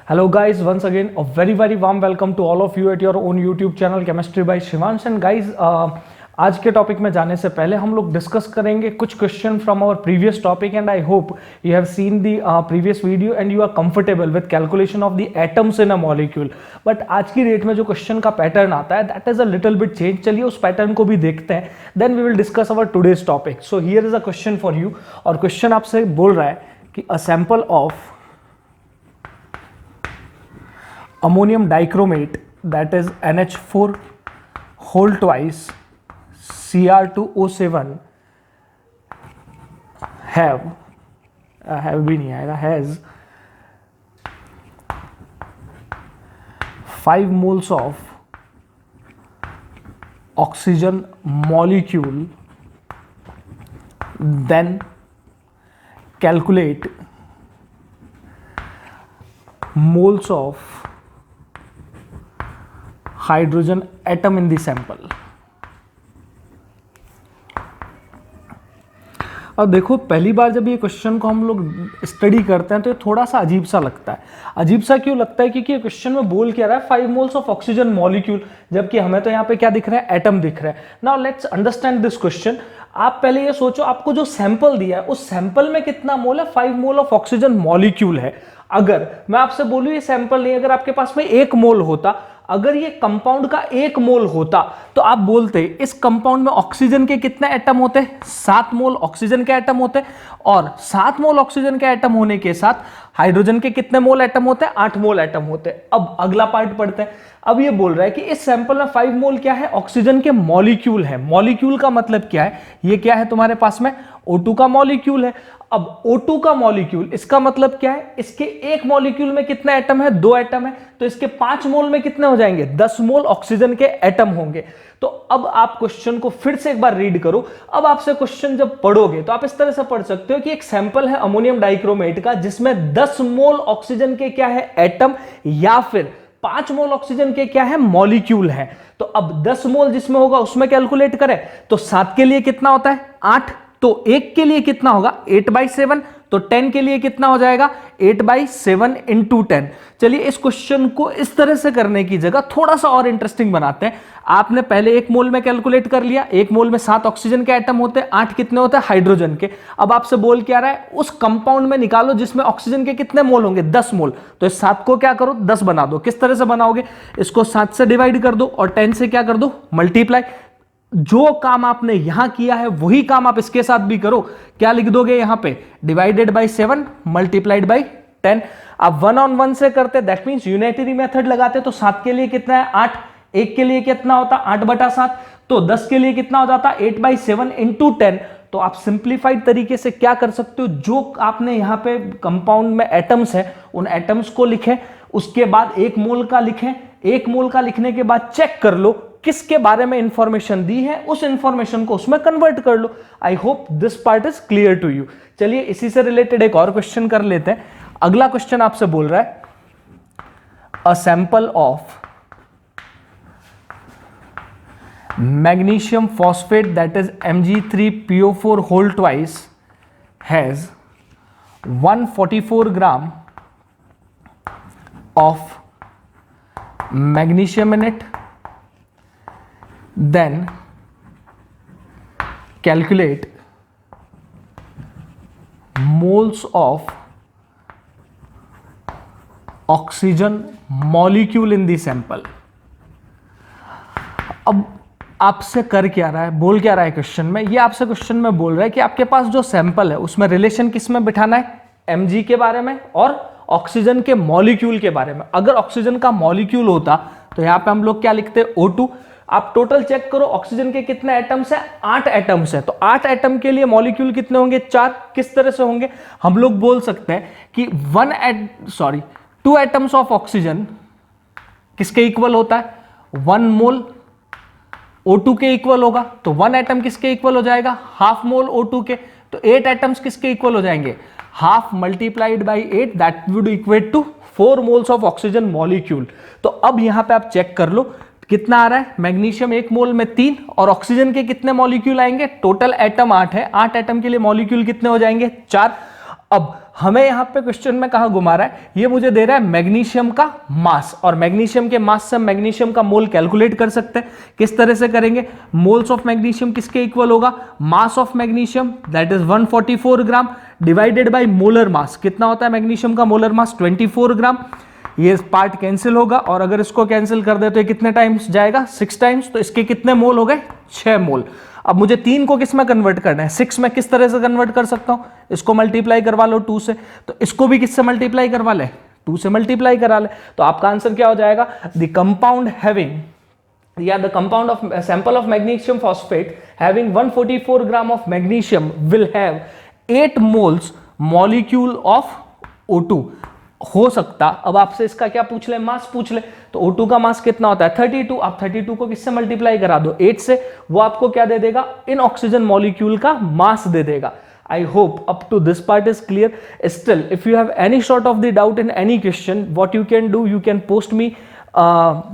Hello guys, once again a very warm welcome to all of you at your own YouTube channel Chemistry by Shivansh and guys आज के topic में जाने से पहले हम लोग डिस्कस करेंगे कुछ question from our previous topic and I hope you have seen the previous video and you are comfortable with calculation of the atoms in a molecule. But आज की डेट में जो क्वेश्चन का पैटर्न आता है that is a little bit change. चलिए उस pattern को भी देखते हैं, then we will discuss our today's topic. So here is a question for you और क्वेश्चन आपसे बोल रहा है कि a sample of ammonium dichromate that is NH4 whole twice Cr2O7 have भी नहीं आएगा, has 5 moles of oxygen molecule, then calculate moles of hydrogen atom in the sample. अब देखो पहली बार जब ये क्वेश्चन को हम लोग स्टडी करते हैं तो ये थोड़ा सा अजीब सा लगता है। अजीब सा क्यों लगता है? क्योंकि ये क्वेश्चन में बोल क्या रहा है 5 मोल्स ऑफ ऑक्सीजन मॉलिक्यूल, जबकि हमें तो यहाँ पे क्या दिख रहा है, एटम दिख रहा है। Now let's understand this question. आप पहले ये सोचो आपको जो सैंपल दिया है उस सैंपल में कितना मोल है, 5 मोल ऑफ ऑक्सीजन मॉलिक्यूल है। अगर मैं आपसे बोलूं ये सैंपल नहीं, अगर आपके पास में 1 मोल होता, अगर ये कंपाउंड का 1 मोल होता तो आप बोलते इस कंपाउंड में ऑक्सीजन के कितने एटम होते, 7 मोल ऑक्सीजन के एटम होते, और 7 मोल ऑक्सीजन के एटम होने के साथ हाइड्रोजन के कितने मोल एटम होते हैं, 8 मोल एटम होते। अब अगला पार्ट पढ़ते हैं। अब ये बोल रहा है कि इस सैंपल में 5 मोल क्या है, ऑक्सीजन के मॉलिक्यूल है। मॉलिक्यूल का मतलब क्या है, ये क्या है तुम्हारे पास में O2 का मॉलिक्यूल है। अब O2 का मॉलिक्यूल इसका मतलब क्या है, इसके एक मॉलिक्यूल में कितने एटम है, 2 एटम है, तो इसके 5 मोल में कितने हो जाएंगे, 10 मोल ऑक्सीजन के एटम होंगे। तो अब आप क्वेश्चन को फिर से एक बार रीड करो। अब आपसे क्वेश्चन जब पढ़ोगे तो आप इस तरह से पढ़ सकते हो कि एक सैंपल है अमोनियम डाइक्रोमेट का जिसमें 10 मोल ऑक्सीजन के क्या है, एटम, या फिर 5 मोल ऑक्सीजन के क्या है, मॉलिक्यूल है। तो अब 10 मोल जिसमें होगा उसमें कैलकुलेट करें तो 7 के लिए कितना होता है, 8, तो 1 के लिए कितना होगा, 8/7, तो 10 के लिए कितना हो जाएगा, 8/7 इंटू 10। चलिए इस क्वेश्चन को इस तरह से करने की जगह थोड़ा सा और इंटरेस्टिंग बनाते हैं। आपने पहले 1 मोल में कैलकुलेट कर लिया, 1 मोल में 7 ऑक्सीजन के एटम होते हैं, 8 कितने होते हैं, हाइड्रोजन के। अब आपसे बोल क्या रहा है, उस कंपाउंड में निकालो जिसमें ऑक्सीजन के कितने मोल होंगे, 10 मोल। तो इस 7 को क्या करो, 10 बना दो। किस तरह से बनाओगे, इसको 7 से डिवाइड कर दो और 10 से क्या कर दो, मल्टीप्लाई। जो काम आपने यहां किया है वही काम आप इसके साथ भी करो। क्या लिख दोगे यहां पे, डिवाइडेड बाय 7 मल्टीप्लाइड बाय 10। आप 1 on 1 से करते, दैट मींस यूनिटरी मेथड लगाते, तो 7 के लिए कितना है, 8, 1 के लिए कितना होता, 8/7, तो 10 के लिए कितना हो जाता, 8/7 इंटू 10। तो आप सिंप्लीफाइड तरीके से क्या कर सकते हो, जो आपने यहां पे कंपाउंड में एटम्स है उन एटम्स को लिखें, उसके बाद 1 मोल का लिखें। 1 मोल का लिखने के बाद चेक कर लो किसके बारे में इंफॉर्मेशन दी है, उस इंफॉर्मेशन को उसमें कन्वर्ट कर लो। I hope this part is clear to you. चलिए इसी से रिलेटेड एक और क्वेश्चन कर लेते हैं। अगला क्वेश्चन आपसे बोल रहा है a sample of magnesium phosphate that is Mg3PO4 whole twice has 144 gram of magnesium in it, then calculate moles of oxygen molecule in the sample। अब आपसे कर क्या रहा है, बोल क्या रहा है क्वेश्चन में, ये आपसे क्वेश्चन में बोल रहा है कि आपके पास जो सैंपल है उसमें रिलेशन किस में बिठाना है, Mg के बारे में और ऑक्सीजन के मॉलिक्यूल के बारे में। अगर ऑक्सीजन का मॉलिक्यूल होता तो यहां पे हम लोग क्या लिखते हैं, O2। आप टोटल चेक करो, ऑक्सीजन के कितने एटम्स हैं, 8 एटम्स हैं, तो 8 एटम के लिए मॉलिक्यूल कितने होंगे, 4। किस तरह से होंगे, हम लोग बोल सकते हैं कि 2 एटम्स ऑफ ऑक्सीजन किसके इक्वल होता है, 1 मोल O2 के इक्वल होगा। तो 1 एटम किसके इक्वल हो जाएगा, हाफ मोल O2 के। तो 8 एटम्स किसके इक्वल हो जाएंगे, half multiplied by 8, that would equate to 4 moles of oxygen molecule. तो अब यहां पे आप चेक कर लो कितना आ रहा है, मैग्नीशियम 1 मोल में 3 और ऑक्सीजन के कितने मॉलिक्यूल आएंगे, टोटल एटम 8 है, 8 एटम के लिए मॉलिक्यूल कितने हो जाएंगे, 4। अब हमें यहाँ पे क्वेश्चन में कहा घुमा रहा है, ये मुझे दे रहा है मैग्नीशियम का मास, और मैग्नीशियम के मास से हम मैग्नीशियम का मोल कैलकुलेट कर सकते हैं। किस तरह से करेंगे? मोल्स ऑफ मैग्नीशियम किसके इक्वल होगा? Mass of magnesium that is 144 gram divided by molar mass. कितना होता है मैग्नीशियम का मोलर मास? 24 ग्राम। ये पार्ट कैंसिल होगा, और अगर इसको कैंसिल कर दे तो ये कितने टाइम्स जाएगा? 6 टाइम्स। तो इसके कितने मोल हो गए? 6 मोल। अब मुझे 3 को किस में कन्वर्ट करना है? 6 में। किस तरह से कन्वर्ट कर सकता हूं? इसको मल्टीप्लाई करवा लो 2 से, तो इसको भी किससे मल्टीप्लाई करवा ले? 2 से मल्टीप्लाई करा ले। तो आपका आंसर क्या हो जाएगा? द कंपाउंड हैविंग या the compound of sample of magnesium phosphate having 144 gram of magnesium will have 8 moles molecule of O2। हो सकता अब आपसे इसका क्या पूछ ले? मास पूछ ले। तो O2 का मास कितना होता है? 32। आप 32 को किससे मल्टीप्लाई करा दो? 8 से। वो आपको क्या दे देगा? इन ऑक्सीजन मॉलिक्यूल का मास दे देगा। I hope up to this part is clear. Still, if you have any sort of the doubt in any question, what you can do, you can post me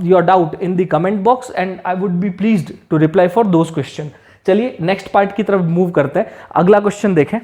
your doubt in the comment box and I would be pleased to reply for those questions. चलिए next part की तरफ move करते हैं। अगला question देखें।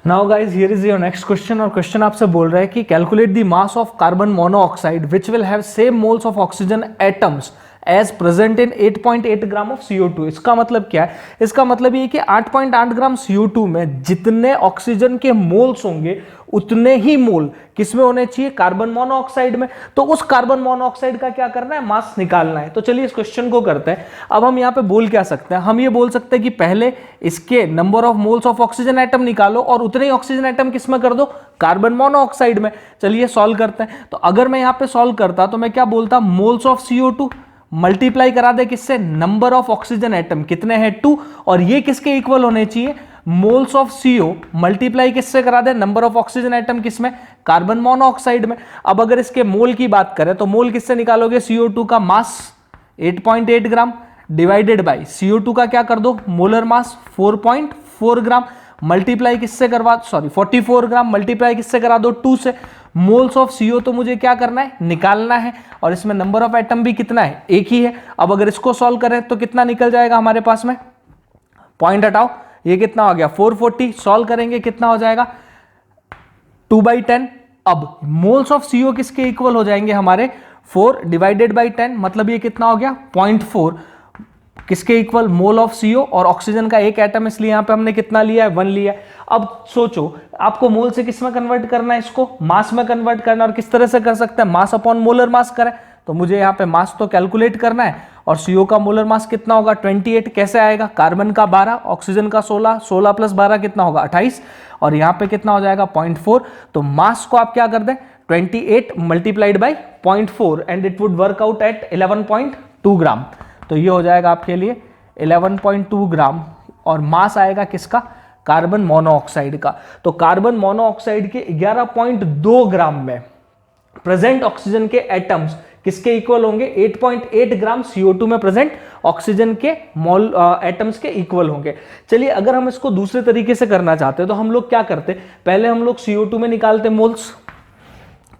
Now guys here is your next question, और question आपसे बोल रहा है कि calculate the mass of carbon monoxide which will have same moles of oxygen atoms as present in 8.8 gram of CO2। इसका मतलब क्या है? इसका मतलब ये कि 8.8 ग्राम CO2 में जितने ऑक्सीजन के मोल्स होंगे उतने ही मोल किसमें होने चाहिए? कार्बन मोनोऑक्साइड में। तो उस कार्बन मोनोऑक्साइड का क्या करना है? मास निकालना है। तो चलिए इस क्वेश्चन को करते हैं। अब हम यहाँ पे बोल क्या सकते हैं? हम ये बोल सकते हैं कि पहले इसके number of moles of oxygen atom निकालो और उतने ही ऑक्सीजन एटम किसमें कर दो? कार्बन मोनोऑक्साइड में। चलिए सॉल्व करते हैं। तो अगर मैं यहाँ पे सॉल्व करता तो मैं क्या बोलता? मोल्स ऑफ CO2 मल्टीप्लाई करा दे किससे? नंबर ऑफ ऑक्सीजन एटम कितने हैं? 2। और ये किसके इक्वल होने चाहिए? मोल्स ऑफ CO मल्टीप्लाई किससे करा दे? नंबर ऑफ ऑक्सीजन एटम किसमें? कार्बन मोनोऑक्साइड में। अब अगर इसके मोल की बात करें तो मोल किससे निकालोगे? CO2 का मास 8.8 ग्राम डिवाइडेड बाय CO2 का क्या कर दो? मोलर मास 4.4 ग्राम मल्टीप्लाई किससे करवा 44 ग्राम मल्टीप्लाई किससे करा दो? 2 से। मोल्स ऑफ CO तो मुझे क्या करना है? निकालना है, और इसमें नंबर ऑफ एटम भी कितना है? एक ही है। अब अगर इसको सॉल्व करें तो कितना निकल जाएगा हमारे पास में? पॉइंट हटाओ, ये कितना हो गया? 440। सॉल्व करेंगे कितना हो जाएगा? 2/10। अब मोल्स ऑफ CO किसके इक्वल हो जाएंगे हमारे? 4 डिवाइडेड बाई 10, मतलब ये कितना हो गया? 0.4 किसके इक्वल? मोल ऑफ CO, और ऑक्सीजन का एक एटम, इसलिए यहां पे हमने कितना लिया है? 1 लिया है। अब सोचो आपको मोल से किस में कन्वर्ट करना है? इसको मास में कन्वर्ट करना है। और किस तरह से कर सकते हैं? मास अपॉन मोलर मास करें। तो मुझे यहाँ पे मास तो कैलकुलेट करना है, और CO का मोलर मास कितना होगा? 28। कैसे आएगा? कार्बन का 12, ऑक्सीजन का 16, 16 प्लस 12 कितना होगा? 28, और यहाँ पे कितना हो जाएगा? 0.4। तो मास को आप क्या कर दें? 28 multiplied by 0.4 and it would work out at 11.2 ग्राम। तो ये हो जाएगा आपके लिए 11.2 ग्राम, और मास आएगा किसका? कार्बन मोनोऑक्साइड का। तो कार्बन मोनोऑक्साइड के 11.2 ग्राम में प्रेजेंट ऑक्सीजन के एटम्स किसके इक्वल होंगे? 8.8 ग्राम CO2 में प्रेजेंट ऑक्सीजन के मोल एटम्स के इक्वल होंगे। चलिए अगर हम इसको दूसरे तरीके से करना चाहते हैं तो हम लोग क्या करते? पहले हम लोग CO2 में निकालते मोल्स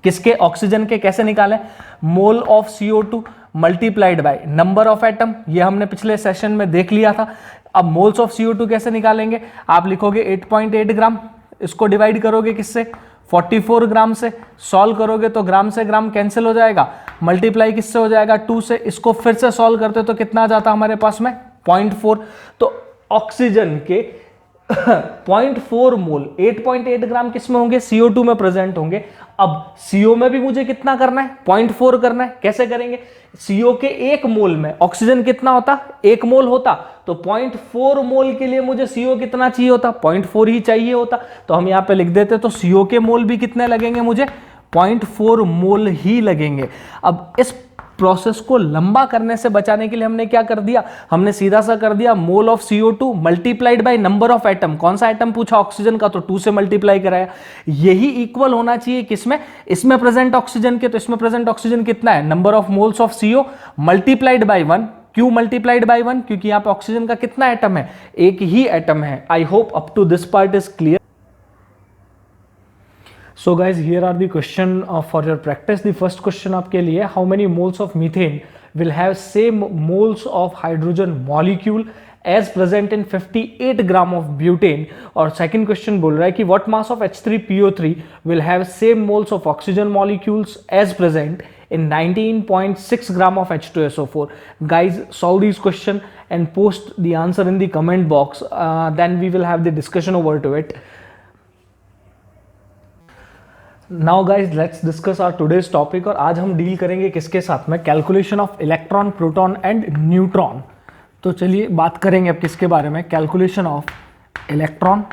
किसके? ऑक्सीजन के। कैसे निकालें? Mole of CO2 multiplied by number of atom, ये हमने पिछले सेशन में देख लिया था। अब मोल्स ऑफ CO2 कैसे निकालेंगे? आप लिखोगे 8.8 ग्राम, इसको डिवाइड करोगे किससे? 44 ग्राम से। सॉल्व करोगे तो ग्राम से ग्राम कैंसिल हो जाएगा, मल्टीप्लाई किससे हो जाएगा? 2 से। इसको फिर से सॉल्व करते तो कितना आ जाता हमारे पास में? 0.4। तो ऑक्सीजन के 0.4 मोल 8.8 ग्राम किस में होंगे? CO2 में प्रेजेंट होंगे। अब CO में भी मुझे कितना करना है? 0.4 करना है। कैसे करेंगे? CO के 1 मोल में ऑक्सीजन कितना होता? 1 मोल होता। तो 0.4 मोल के लिए मुझे CO कितना चाहिए होता? 0.4 ही चाहिए होता। तो हम यहाँ पे लिख देते, तो CO के मोल भी कितने लगेंगे मुझे? 0.4 मोल ही लगेंगे। अब इस प्रोसेस को लंबा करने से बचाने के लिए हमने क्या कर दिया? हमने सीधा सा कर दिया mole of CO2 multiplied by number of atom. कौन सा एटम पूछा? ऑक्सीजन का, तो 2 से मल्टीप्लाई कराया। यही इक्वल होना चाहिए किसमें? इसमें प्रेजेंट ऑक्सीजन के। तो इसमें प्रेजेंट ऑक्सीजन कितना है? Number of moles of CO multiplied by 1। क्यों मल्टीप्लाइड बाय 1? क्योंकि यहाँ पे ऑक्सीजन का कितना एटम है? एक ही एटम है। I hope up to this part is clear. So guys, here are the question for your practice. The first question आपके लिए, how many moles of methane will have same moles of hydrogen molecule as present in 58 gram of butane. और second question बोल रहा है कि what mass of H3PO3 will have same moles of oxygen molecules as present in 19.6 gram of H2SO4. Guys, solve these question and post the answer in the comment box. Then we will have the discussion over to it. Now guys, let's discuss our today's topic. और आज हम deal करेंगे किसके साथ में, calculation of electron, proton and neutron. तो चलिए बात करेंगे अब किसके बारे में, calculation of electron,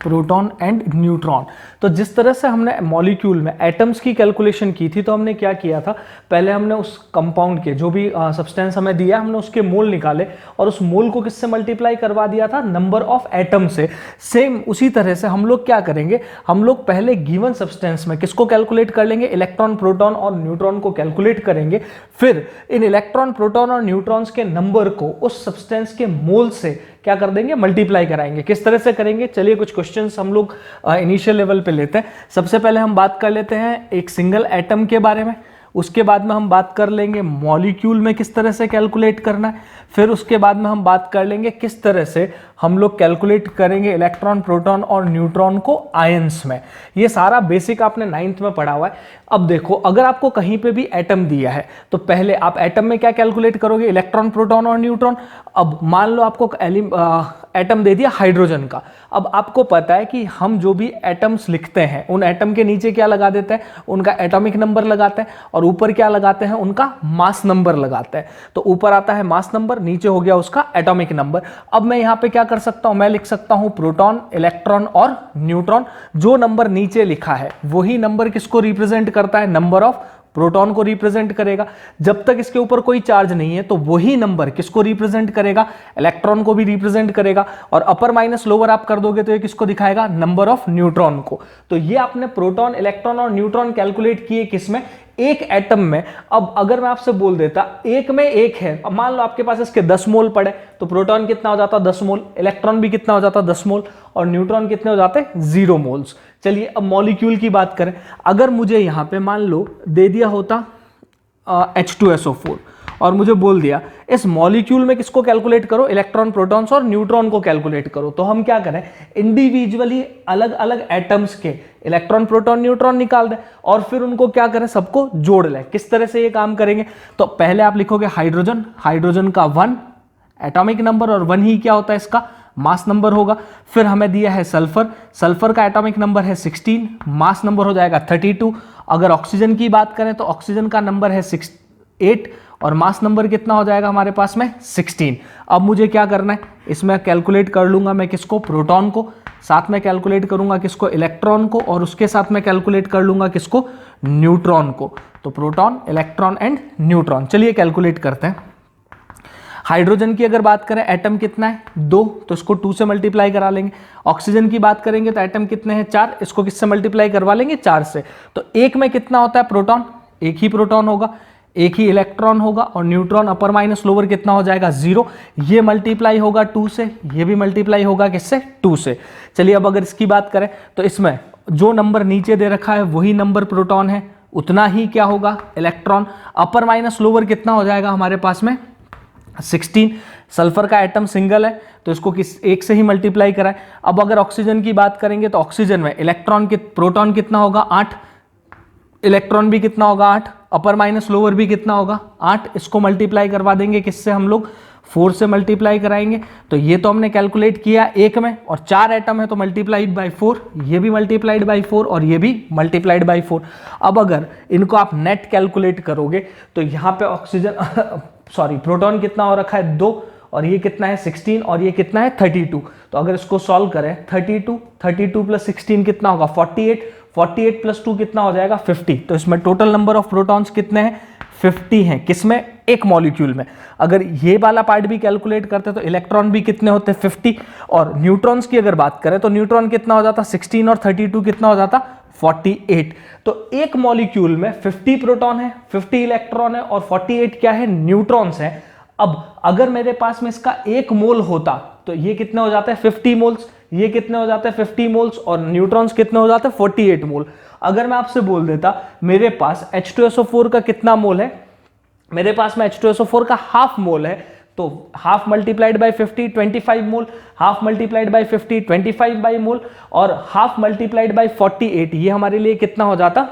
proton and neutron. तो जिस तरह से हमने मॉलिक्यूल में एटम्स की कैलकुलेशन की थी, तो हमने क्या किया था, पहले हमने उस कंपाउंड के जो भी सब्सटेंस हमें दिया, हमने उसके मोल निकाले और उस मोल को किससे मल्टीप्लाई करवा दिया था, नंबर ऑफ एटम से। सेम उसी तरह से हम लोग क्या करेंगे, हम लोग पहले गिवन सब्सटेंस में किसको कैलकुलेट कर लेंगे, इलेक्ट्रॉन, प्रोटॉन और न्यूट्रॉन को कैलकुलेट करेंगे। फिर इन इलेक्ट्रॉन, प्रोटॉन और न्यूट्रॉन्स के नंबर को उस सब्सटेंस के मोल से क्या कर देंगे, मल्टीप्लाई कराएंगे। किस तरह से करेंगे, चलिए कुछ क्वेश्चंस हम लोग इनिशियल लेवल पे लेते हैं। सबसे पहले हम बात कर लेते हैं एक सिंगल एटम के बारे में, उसके बाद में हम बात कर लेंगे मॉलिक्यूल में किस तरह से कैलकुलेट करना है, फिर उसके बाद में हम बात कर लेंगे किस तरह से हम लोग कैलकुलेट करेंगे इलेक्ट्रॉन, प्रोटॉन और न्यूट्रॉन को आयंस में। ये सारा बेसिक आपने 9th में पढ़ा हुआ है। अब देखो, अगर आपको कहीं पे भी एटम दिया है तो पहले आप एटम में क्या कैलकुलेट करोगे, इलेक्ट्रॉन, प्रोटॉन और न्यूट्रॉन। अब मान लो आपको एटम दे दिया हाइड्रोजन का। अब आपको पता है कि हम जो भी एटम्स लिखते हैं, उन एटम के नीचे क्या लगा देते हैं, उनका एटॉमिक नंबर लगाते हैं, और ऊपर क्या लगाते हैं, उनका मास नंबर लगाते हैं। तो ऊपर आता है मास नंबर, नीचे हो गया उसका एटॉमिक नंबर। अब मैं यहाँ पे क्या कर सकता हूँ, मैं लिख सकता हूँ प्रोटॉन, इलेक्ट्रॉन और न्यूट्रॉन। जो नंबर नीचे लिखा है वही नंबर किसको रिप्रेजेंट करता है, नंबर ऑफ प्रोटॉन को रिप्रेजेंट करेगा। जब तक इसके ऊपर कोई चार्ज नहीं है तो वही नंबर किसको रिप्रेजेंट करेगा, इलेक्ट्रॉन को भी रिप्रेजेंट करेगा। और अपर माइनस लोअर आप कर दोगे तो ये किसको दिखाएगा, नंबर ऑफ न्यूट्रॉन को। तो ये आपने प्रोटॉन, इलेक्ट्रॉन और न्यूट्रॉन कैलकुलेट किए किसमें, एक एटम में। अब अगर मैं आपसे बोल देता एक में एक है, अब मान लो आपके पास इसके 10 मोल पड़े, तो प्रोटॉन कितना हो जाता, 10 मोल, इलेक्ट्रॉन भी कितना हो जाता, 10 मोल, और न्यूट्रॉन कितने हो जाते, 0 मोल्स। चलिए अब मॉलिक्यूल की बात करें। अगर मुझे यहां पे मान लो दे दिया होता H2SO4 और मुझे बोल दिया इस मॉलिक्यूल में किसको कैलकुलेट करो, इलेक्ट्रॉन, प्रोटॉन्स और न्यूट्रॉन को कैलकुलेट करो, तो हम क्या करें, इंडिविजुअली अलग अलग एटम्स के इलेक्ट्रॉन, प्रोटॉन, न्यूट्रॉन निकाल दें और फिर उनको क्या करें, सबको जोड़ लें। किस तरह से ये काम करेंगे, तो पहले आप लिखोगे हाइड्रोजन, हाइड्रोजन का 1 एटॉमिक नंबर, और 1 ही क्या होता है, इसका मास नंबर होगा। फिर हमें दिया है सल्फर, सल्फर का एटॉमिक नंबर है 16, मास नंबर हो जाएगा 32। अगर ऑक्सीजन की बात करें तो ऑक्सीजन का नंबर है 8 और मास नंबर कितना हो जाएगा हमारे पास में, 16। अब मुझे क्या करना है, इसमें कैलकुलेट कर लूंगा मैं किसको, प्रोटॉन को, साथ में कैलकुलेट करूंगा किसको, इलेक्ट्रॉन को, और उसके साथ में कैलकुलेट कर लूंगा किसको, न्यूट्रॉन को। तो प्रोटॉन, इलेक्ट्रॉन एंड न्यूट्रॉन। चलिए कैलकुलेट करते हैं। हाइड्रोजन की अगर बात करें, एटम कितना है, 2, तो इसको 2 से मल्टीप्लाई करा लेंगे। ऑक्सीजन की बात करेंगे तो एटम कितने हैं, 4, इसको किससे मल्टीप्लाई करवा लेंगे, 4 से। तो एक में कितना होता है, प्रोटॉन, एक ही प्रोटॉन होगा, एक ही इलेक्ट्रॉन होगा, और न्यूट्रॉन अपर माइनस लोअर कितना हो जाएगा, 0। ये मल्टीप्लाई होगा 2 से, ये भी मल्टीप्लाई होगा किससे, 2 से। चलिए अब अगर इसकी बात करें तो इसमें जो नंबर नीचे दे रखा है वही नंबर प्रोटॉन है, उतना ही क्या होगा, इलेक्ट्रॉन। अपर माइनस लोअर कितना हो जाएगा हमारे पास में, 16। सल्फर का एटम सिंगल है तो इसको एक से ही मल्टीप्लाई कराए। अब अगर ऑक्सीजन की बात करेंगे तो ऑक्सीजन में इलेक्ट्रॉन प्रोटॉन कितना होगा, 8, इलेक्ट्रॉन भी कितना होगा, 8, अपर माइनस लोअर भी कितना होगा, 8। इसको मल्टीप्लाई करवा देंगे किससे, हम लोग 4 से मल्टीप्लाई कराएंगे। तो ये तो हमने कैलकुलेट किया एक में, और 4 एटम है तो मल्टीप्लाइड बाई 4, ये भी मल्टीप्लाइड बाई 4 और ये भी मल्टीप्लाइड बाई 4। अब अगर इनको आप नेट कैलकुलेट करोगे तो यहाँ पे ऑक्सीजन प्रोटॉन कितना हो रखा है, 2, और ये कितना है, 16, और ये कितना है, 32। तो अगर इसको सॉल्व करें, 32 प्लस 16 कितना होगा, 48 प्लस 2 कितना हो जाएगा, 50। तो इसमें टोटल नंबर ऑफ प्रोटॉन्स कितने हैं, 50 हैं। किसमें, एक मॉलिक्यूल में। अगर ये वाला पार्ट भी कैलकुलेट करते तो इलेक्ट्रॉन भी कितने होते, 50। और न्यूट्रॉन्स की अगर बात करें तो न्यूट्रॉन कितना हो जाता, 16, और 32 कितना हो जाता, 48। तो एक मॉलिक्यूल में 50 प्रोटॉन है, 50 इलेक्ट्रॉन है, और 48 क्या है, न्यूट्रॉन्स हैं। अब अगर मेरे पास में इसका 1 मोल होता तो ये कितने हो जाते हैं, 50 मोल्स, ये कितने हो जाते हैं, 50 मोल्स, और न्यूट्रॉन्स कितने हो जाते हैं, 48 मोल। अगर मैं आपसे बोल देता मेरे पास H2SO4 का कितना मोल है, मेरे पास में H2SO4 का हाफ मोल है, तो half multiplied by 50 25 mole, half multiplied by 50 25 by mole, और हाफ मल्टीप्लाइड बाय 48 ये हमारे लिए कितना हो जाता,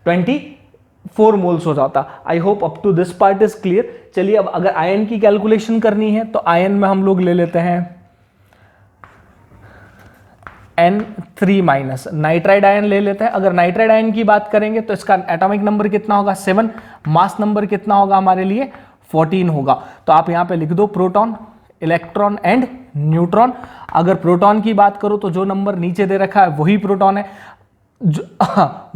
24 मोल्स हो जाता। I hope up to this part is clear. चलिए अब अगर आयन की कैलकुलेशन करनी है तो आयन में हम लोग ले लेते हैं N3 माइनस, नाइट्राइड आयन ले लेते हैं। अगर नाइट्राइड आयन की बात करेंगे तो इसका एटॉमिक नंबर कितना होगा 7, मास नंबर कितना होगा हमारे लिए 14 होगा। तो आप यहां पे लिख दो प्रोटॉन, इलेक्ट्रॉन एंड न्यूट्रॉन। अगर प्रोटॉन की बात करो तो जो नंबर नीचे दे रखा है वही प्रोटॉन है,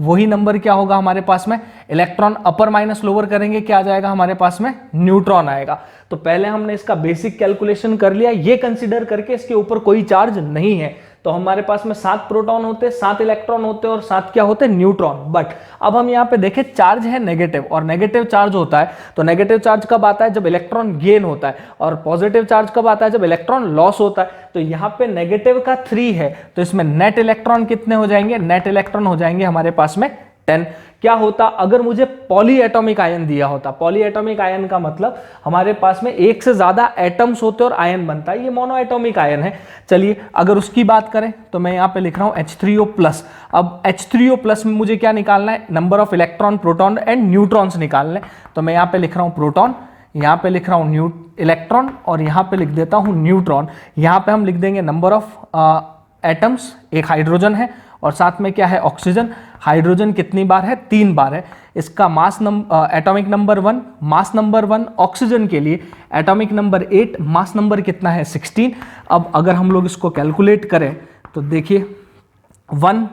वही नंबर क्या होगा हमारे पास में, इलेक्ट्रॉन अपर माइनस लोअर करेंगे क्या आ जाएगा हमारे पास में, न्यूट्रॉन आएगा। तो पहले हमने इसका बेसिक कैलकुलेशन कर लिया, ये कंसीडर करके इसके ऊपर कोई चार्ज नहीं है। तो हमारे पास में 7 प्रोटॉन होते, 7 इलेक्ट्रॉन होते और 7 क्या होते, न्यूट्रॉन। बट अब हम यहाँ पे देखें चार्ज है नेगेटिव, और नेगेटिव चार्ज होता है तो नेगेटिव चार्ज कब आता है, जब इलेक्ट्रॉन गेन होता है, और पॉजिटिव चार्ज कब आता है, जब इलेक्ट्रॉन लॉस होता है। तो यहाँ पे नेगेटिव का 3 है, तो इसमें नेट इलेक्ट्रॉन कितने हो जाएंगे, नेट इलेक्ट्रॉन हो जाएंगे हमारे पास में 10। क्या होता अगर मुझे पॉली एटॉमिक आयन दिया होता, पॉली एटॉमिक आयन का मतलब हमारे पास में एक से ज्यादा एटम्स होते और आयन बनता है, ये मोनो एटॉमिक आयन है। चलिए अगर उसकी बात करें तो मैं यहाँ पे लिख रहा हूँ H3O+। अब H3O+ में मुझे क्या निकालना है, number of electron, proton and neutrons निकालने। तो मैं यहाँ पे लिख रहा हूँ प्रोटॉन, यहाँ पे लिख रहा हूँ इलेक्ट्रॉन, और यहाँ पे लिख देता हूँ न्यूट्रॉन। यहाँ पे हम लिख देंगे नंबर ऑफ एटम्स, एक हाइड्रोजन है और साथ में क्या है, ऑक्सीजन। हाइड्रोजन कितनी बार है, 3 बार है। इसका mass atomic number 1, mass number 1 oxygen के लिए, एटॉमिक नंबर 8, मास नंबर कितना है 16। अब अगर हम लोग इसको कैलकुलेट करें तो देखिए 1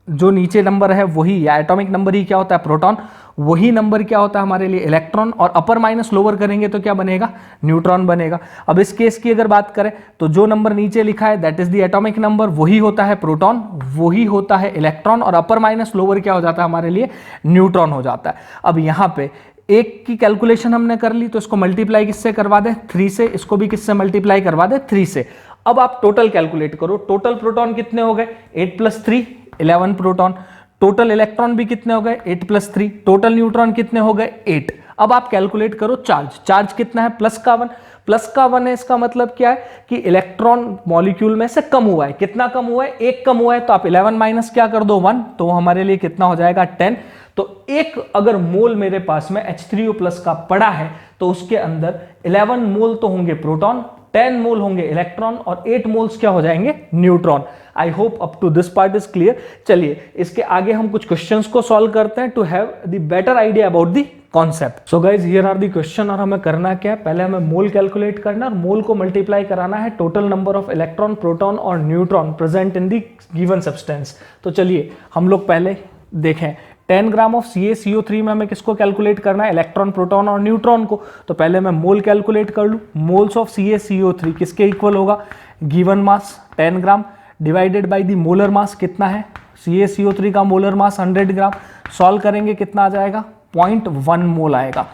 जो नीचे नंबर है वही, या एटॉमिक नंबर ही क्या होता है, प्रोटॉन, वही नंबर क्या होता है हमारे लिए इलेक्ट्रॉन, और अपर माइनस लोअर करेंगे तो क्या बनेगा, न्यूट्रॉन बनेगा। अब इस केस की अगर बात करें तो जो नंबर नीचे लिखा है that is the atomic number, वही होता है प्रोटॉन, वही होता है इलेक्ट्रॉन, और अपर माइनस लोअर क्या हो जाता है हमारे लिए, न्यूट्रॉन हो जाता है। अब यहाँ पे एक की कैलकुलेशन हमने कर ली तो इसको मल्टीप्लाई किससे करवा दे, 3 से, इसको भी किससे मल्टीप्लाई करवा दे, 3 से। अब आप टोटल कैलकुलेट करो, टोटल प्रोटॉन कितने हो गए, 8 + 3 11 प्रोटॉन। टोटल इलेक्ट्रॉन भी कितने हो गए, 8 + 3। टोटल न्यूट्रॉन कितने हो गए, 8। अब आप कैलकुलेट करो चार्ज, चार्ज कितना है, +1, +1 है। इसका मतलब क्या है कि इलेक्ट्रॉन मॉलिक्यूल में से कम हुआ है। कितना कम हुआ है, 1 कम हुआ है, तो आप 11 माइनस क्या कर दो 1, तो हमारे लिए कितना हो जाएगा 10। तो एक अगर मोल मेरे पास में H3O+ का पड़ा है तो उसके अंदर 11 मोल तो होंगे प्रोटॉन, 10 मोल होंगे इलेक्ट्रॉन, और 8 मोल्स क्या हो जाएंगे, neutron. I hope up to this part is clear. चलिए इसके आगे हम कुछ क्वेश्चंस को सॉल्व करते हैं to have the better idea about the concept. So guys here are the question, और हमें करना क्या है, पहले हमें मोल कैलकुलेट करना है और मोल को मल्टीप्लाई कराना है total number of electron, proton और neutron present in the given substance. तो चलिए हम लोग पहले देखें 10 ग्राम ऑफ CaCO3 में हमें किसको कैलकुलेट करना है, इलेक्ट्रॉन, प्रोटॉन और न्यूट्रॉन को। तो पहले मैं मोल कैलकुलेट कर लूँ। मोल्स ऑफ CaCO3 किसके इक्वल होगा, given mass 10 gram divided by the molar mass कितना है, CaCO3 का मोलर मास 100 ग्राम। सॉल्व करेंगे कितना आ जाएगा, 0.1 मोल आएगा।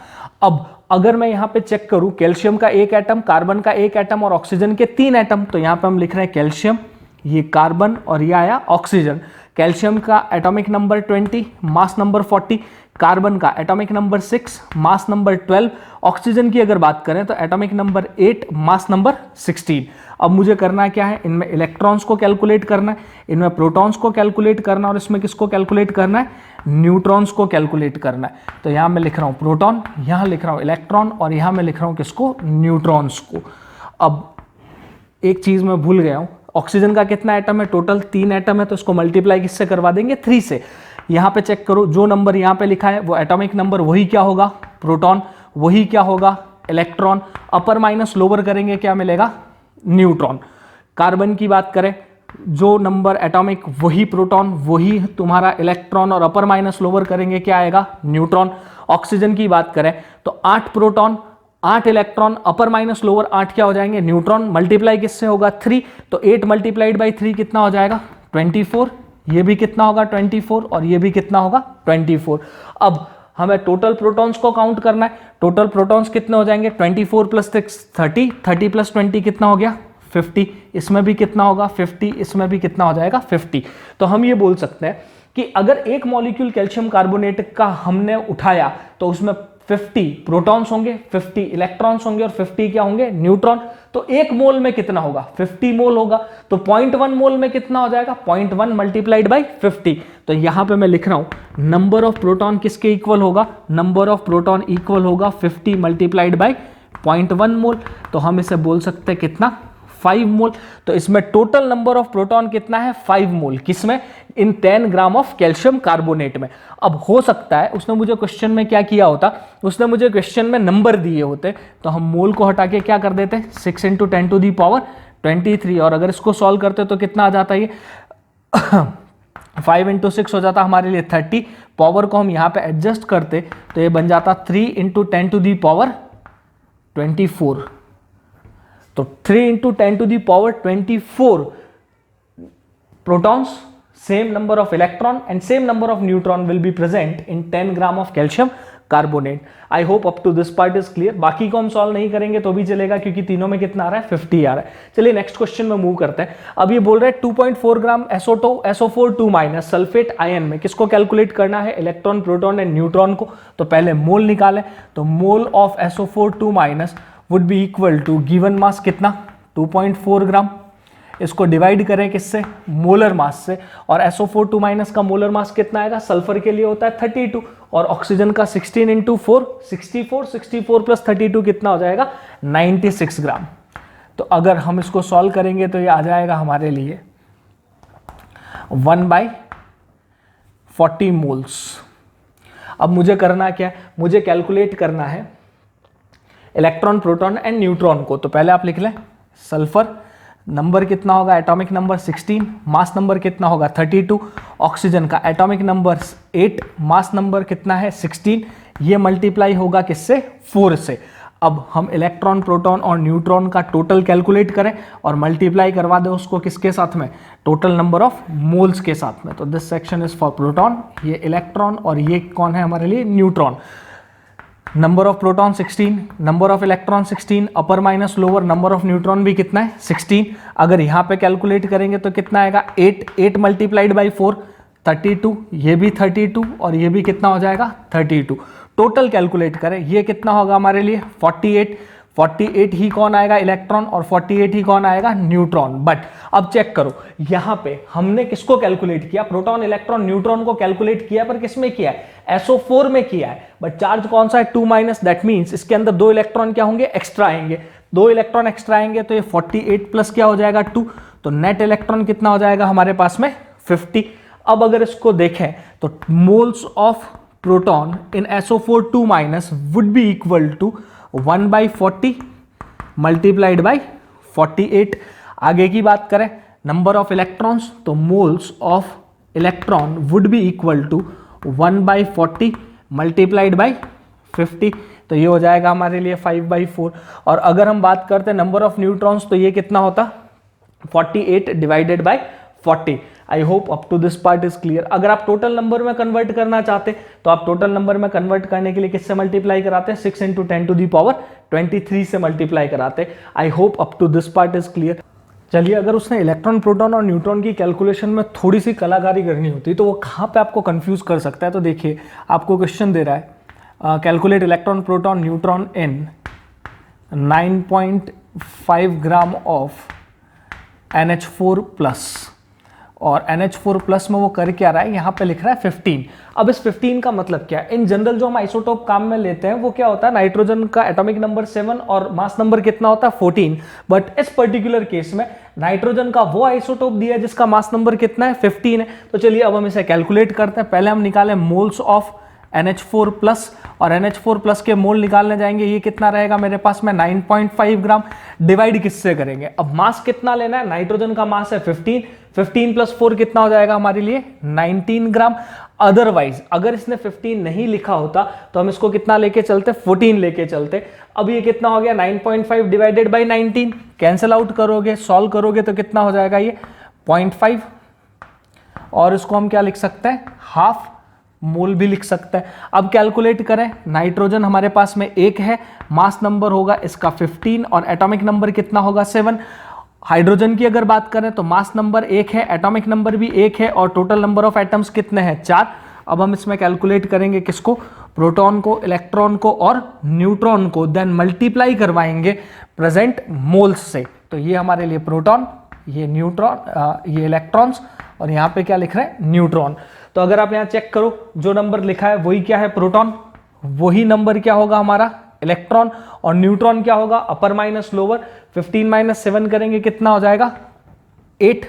अब अगर मैं यहाँ पे चेक करूँ कैल्शियम का 1 एटम, कार्बन का 1 एटम और ऑक्सीजन के 3 एटम, तो यहाँ पे हम लिख रहे हैं कैल्शियम, ये कार्बन और ये आया ऑक्सीजन। कैल्शियम का atomic number 20, mass number 40, carbon का atomic number 6, mass number 12, oxygen की अगर बात करें तो एटॉमिक नंबर 8, मास नंबर 16। अब मुझे करना क्या है, इनमें इलेक्ट्रॉन्स को कैलकुलेट करना है, इनमें प्रोटॉन्स को कैलकुलेट करना है, और इसमें किसको कैलकुलेट करना है, न्यूट्रॉन्स को कैलकुलेट करना है। तो यहाँ मैं लिख रहा हूँ प्रोटॉन, यहाँ लिख रहा हूँ इलेक्ट्रॉन, और यहाँ मैं लिख रहा हूँ किसको, न्यूट्रॉन्स को। अब एक चीज़ मैं भूल गया हूँ, ऑक्सीजन का कितना एटम है, टोटल 3 एटम है, तो इसको मल्टीप्लाई किससे करवा देंगे, 3 से। यहाँ पे चेक करो, जो नंबर यहाँ पे लिखा है वो एटॉमिक नंबर वही क्या होगा, प्रोटॉन, वही क्या होगा, इलेक्ट्रॉन। अपर माइनस लोअर करेंगे क्या मिलेगा, न्यूट्रॉन। कार्बन की बात करें, जो नंबर एटॉमिक वही प्रोटॉन, वही तुम्हारा इलेक्ट्रॉन, और अपर माइनस लोअर करेंगे क्या आएगा, न्यूट्रॉन। ऑक्सीजन की बात करें तो 8 प्रोटॉन, 8 इलेक्ट्रॉन, अपर माइनस लोअर 8 क्या हो जाएंगे, न्यूट्रॉन। मल्टीप्लाई किससे होगा, 3, तो 8 मल्टीप्लाइड बाई 3 कितना हो जाएगा, 24। ये भी कितना होगा 24, और ये भी कितना होगा 24। अब हमें टोटल प्रोटॉन्स को काउंट करना है। टोटल प्रोटॉन्स कितने हो जाएंगे, 24 + 6 30, 30 + 20 कितना हो गया 50। इसमें भी कितना होगा 50, इसमें भी कितना हो जाएगा 50। तो हम ये बोल सकते हैं कि अगर एक मॉलिक्यूल कैल्शियम कार्बोनेट का हमने उठाया तो उसमें 50 प्रोटॉन्स होंगे, 50 इलेक्ट्रॉन्स होंगे और 50 क्या होंगे, न्यूट्रॉन। तो एक मोल में कितना होगा, 50 मोल होगा। तो 0.1 मोल में कितना हो जाएगा, 0.1 मल्टीप्लाइड बाई 50। तो यहां पे मैं लिख रहा हूं नंबर ऑफ प्रोटॉन किसके इक्वल होगा, नंबर ऑफ प्रोटॉन इक्वल होगा 50 मल्टीप्लाइड बाई 0.1 मोल। तो हम इसे बोल सकते हैं कितना, 5 मोल। तो इसमें टोटल नंबर ऑफ प्रोटॉन कितना है, 5 मोल। किसमें, इन 10 ग्राम ऑफ कैल्शियम कार्बोनेट में। अब हो सकता है उसने मुझे क्वेश्चन में क्या किया होता, उसने मुझे क्वेश्चन में नंबर दिए होते, तो हम मोल को हटा के क्या कर देते, 6 × 10⁻23। और अगर इसको सॉल्व करते तो कितना आ जाता है ये 5 × 6 हो जाता हमारे लिए 30। पावर को हम यहाँ पे एडजस्ट करते तो ये बन जाता 3 × 10⁻24। तो 3 × 10⁻24 protons, same number of electron and same number of neutron will be present in 10 gram of calcium carbonate. I hope up to this part is clear. बाकी को हम सॉल्व नहीं करेंगे तो भी चलेगा क्योंकि तीनों में कितना आ रहा है, 50 आ रहा है। चलिए नेक्स्ट क्वेश्चन में मूव करते हैं। अब ये बोल रहे हैं 2.4 ग्राम SO4 2- सल्फेट आयन में किसको कैलकुलेट करना है, इलेक्ट्रॉन, प्रोटॉन एंड न्यूट्रॉन को। तो पहले मोल निकालें, तो mole of SO4 2- would be equal to given mass कितना, 2.4 ग्राम। इसको डिवाइड करें किससे, मोलर मास से। और SO4 2- का मोलर मास कितना आएगा, सल्फर के लिए होता है 32 और ऑक्सीजन का 16 × 4 64, 64 + 32 कितना हो जाएगा, 96 ग्राम। तो अगर हम इसको सॉल्व करेंगे तो ये आ जाएगा हमारे लिए 1/40 मोल्स। अब मुझे करना क्या है, मुझे कैलकुलेट करना है इलेक्ट्रॉन, प्रोटॉन एंड न्यूट्रॉन को। तो पहले आप लिख लें सल्फर, नंबर कितना होगा, एटॉमिक नंबर 16, मास नंबर कितना होगा 32, ऑक्सीजन का एटॉमिक नंबर 8, मास नंबर कितना है 16, ये मल्टीप्लाई होगा किससे, 4 से। अब हम इलेक्ट्रॉन, प्रोटॉन और न्यूट्रॉन का टोटल कैलकुलेट करें और मल्टीप्लाई करवा दें उसको किसके साथ में, टोटल नंबर ऑफ मोल्स के साथ में। तो this section is for proton, ये इलेक्ट्रॉन और ये कौन है हमारे लिए, neutron. Number of proton 16, number of electron 16, upper minus lower, number of neutron भी कितना है 16। अगर यहाँ पे कैलकुलेट करेंगे तो कितना आएगा 8 मल्टीप्लाइड बाई 4 32, ये भी 32 और ये भी कितना हो जाएगा 32। टोटल कैलकुलेट करें, ये कितना होगा हमारे लिए 48 ही कौन आएगा, इलेक्ट्रॉन, और 48 ही कौन आएगा, न्यूट्रॉन। बट अब चेक करो, यहां पे हमने किसको कैलकुलेट किया, प्रोटॉन, इलेक्ट्रॉन, न्यूट्रॉन को कैलकुलेट किया, पर किसमें किया है, SO4 में किया है। बट चार्ज कौन सा है, 2-, दैट मीन्स इसके अंदर 2 इलेक्ट्रॉन क्या होंगे, एक्स्ट्रा आएंगे। 2 इलेक्ट्रॉन एक्स्ट्रा आएंगे तो ये 48 प्लस क्या हो जाएगा 2, तो नेट इलेक्ट्रॉन कितना हो जाएगा हमारे पास में 50। अब अगर इसको देखें तो moles of proton in SO4 2- would be equal to 1/40 multiplied by 48। आगे की बात करें नंबर ऑफ इलेक्ट्रॉन्स, तो moles of electron would be equal to 1/40 multiplied by 50। तो ये हो जाएगा हमारे लिए 5/4। और अगर हम बात करते हैं नंबर ऑफ न्यूट्रॉन्स, तो ये कितना होता 48 divided by 40। I hope up to this part is clear. अगर आप टोटल नंबर में कन्वर्ट करना चाहते तो आप टोटल नंबर में कन्वर्ट करने के लिए किससे मल्टीप्लाई कराते हैं, 6 × 10⁻23 से मल्टीप्लाई कराते। I hope up to this part is clear. चलिए, अगर उसने इलेक्ट्रॉन, प्रोटॉन और न्यूट्रॉन की कैलकुलेशन में थोड़ी सी कलाकारी करनी होती तो वो कहाँ पे आपको कंफ्यूज कर सकता है। तो देखिए, आपको क्वेश्चन दे रहा है calculate electron, proton, neutron in 9.5 gram of NH4+, और NH4+ में वो कर क्या रहा है, यहाँ पे लिख रहा है 15। अब इस 15 का मतलब क्या है, इन जनरल जो हम आइसोटोप काम में लेते हैं वो क्या होता है, नाइट्रोजन का एटॉमिक नंबर 7 और मास नंबर कितना होता है 14। बट इस पर्टिकुलर केस में नाइट्रोजन का वो आइसोटोप दिया है जिसका मास नंबर कितना है 15 है। तो चलिए अब हम इसे कैलकुलेट करते हैं। पहले हम निकालें मोल्स ऑफ NH4+, और NH4+ के मोल निकालने जाएंगे, ये कितना रहेगा मेरे पास में 9.5 ग्राम। डिवाइड किससे करेंगे, अब मास कितना लेना है, नाइट्रोजन का मास है 15 + 4 कितना हो जाएगा हमारे लिए 19 ग्राम। अदरवाइज अगर इसने 15 नहीं लिखा होता तो हम इसको कितना लेके चलते, 14 लेके चलते। अब ये कितना हो गया 9.5 डिवाइडेड बाई 19, कैंसिल आउट करोगे, सॉल्व करोगे तो कितना हो जाएगा ये 0.5, और इसको हम क्या लिख सकते हैं, हाफ मोल भी लिख सकते हैं। अब कैलकुलेट करें, नाइट्रोजन हमारे पास में 1 है, मास नंबर होगा इसका 15 और एटॉमिक नंबर कितना होगा 7। हाइड्रोजन की अगर बात करें तो मास नंबर 1 है, एटॉमिक नंबर भी 1 है, और टोटल नंबर ऑफ एटम्स कितने हैं 4। अब हम इसमें कैलकुलेट करेंगे किसको, प्रोटॉन को, इलेक्ट्रॉन को और न्यूट्रॉन को देन मल्टीप्लाई करवाएंगे प्रेजेंट मोल्स से। तो ये हमारे लिए प्रोटॉन, ये न्यूट्रॉन, ये इलेक्ट्रॉन्स और यहाँ पे क्या लिख रहे हैं, न्यूट्रॉन। तो अगर आप यहाँ चेक करो, जो नंबर लिखा है वही क्या है, प्रोटॉन, वही नंबर क्या होगा हमारा, इलेक्ट्रॉन, और न्यूट्रॉन क्या होगा, अपर माइनस लोअर। 15 माइनस 7 करेंगे कितना हो जाएगा, 8।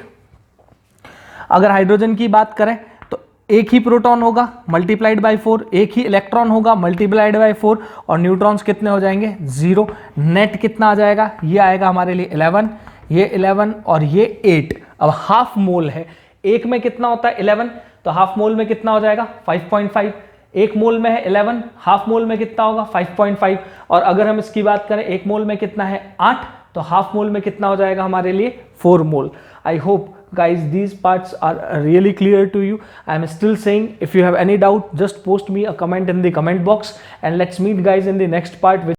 अगर हाइड्रोजन की बात करें तो एक ही प्रोटॉन होगा मल्टीप्लाइड बाय 4, एक ही इलेक्ट्रॉन होगा मल्टीप्लाइड बाय 4, और न्यूट्रॉन्स कितने हो जाएंगे, 0। नेट कितना आ जाएगा, ये आएगा हमारे लिए 11, ये 11 और ये 8। अब हाफ मोल है, एक में कितना होता है 11, तो हाफ मोल में कितना हो जाएगा 5.5। एक मोल में है 11, हाफ मोल में कितना होगा 5.5। और अगर हम इसकी बात करें, एक मोल में कितना है 8, तो हाफ मोल में कितना हो जाएगा हमारे लिए 4 mole. I hope guys these parts are really clear to you. I am still saying, if you have any doubt, just post me a comment in the comment box, and let's meet guys in the next part.